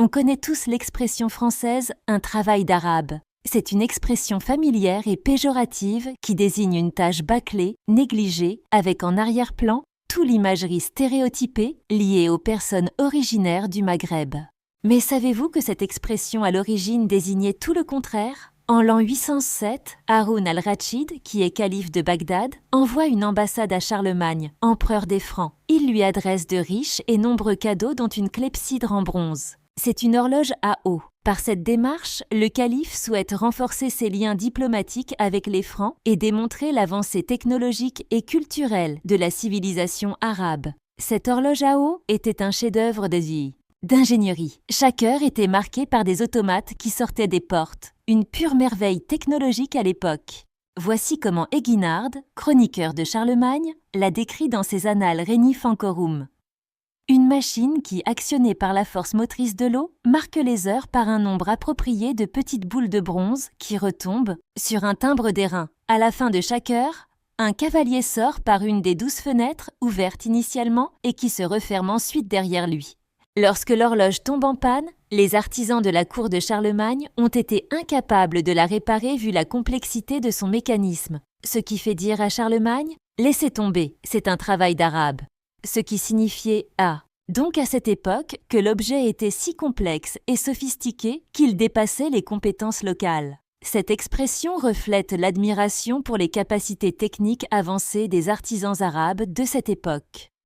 On connaît tous l'expression française « un travail d'arabe ». C'est une expression familière et péjorative qui désigne une tâche bâclée, négligée, avec en arrière-plan toute l'imagerie stéréotypée liée aux personnes originaires du Maghreb. Mais savez-vous que cette expression à l'origine désignait tout le contraire ? En l'an 807, Haroun al-Rachid, qui est calife de Bagdad, envoie une ambassade à Charlemagne, empereur des Francs. Il lui adresse de riches et nombreux cadeaux dont une clepsydre en bronze. C'est une horloge à eau. Par cette démarche, le calife souhaite renforcer ses liens diplomatiques avec les Francs et démontrer l'avancée technologique et culturelle de la civilisation arabe. Cette horloge à eau était un chef-d'œuvre d'ingénierie. Chaque heure était marquée par des automates qui sortaient des portes. Une pure merveille technologique à l'époque. Voici comment Eginhard, chroniqueur de Charlemagne, l'a décrit dans ses annales Reni Fancorum. Une machine qui, actionnée par la force motrice de l'eau, marque les heures par un nombre approprié de petites boules de bronze qui retombent sur un timbre d'airain. À la fin de chaque heure, un cavalier sort par une des 12 fenêtres ouvertes initialement et qui se referment ensuite derrière lui. Lorsque l'horloge tombe en panne, les artisans de la cour de Charlemagne ont été incapables de la réparer vu la complexité de son mécanisme, ce qui fait dire à Charlemagne « Laissez tomber, c'est un travail d'arabe », ce qui signifiait « Ah ». Donc à cette époque que l'objet était si complexe et sophistiqué qu'il dépassait les compétences locales. Cette expression reflète l'admiration pour les capacités techniques avancées des artisans arabes de cette époque.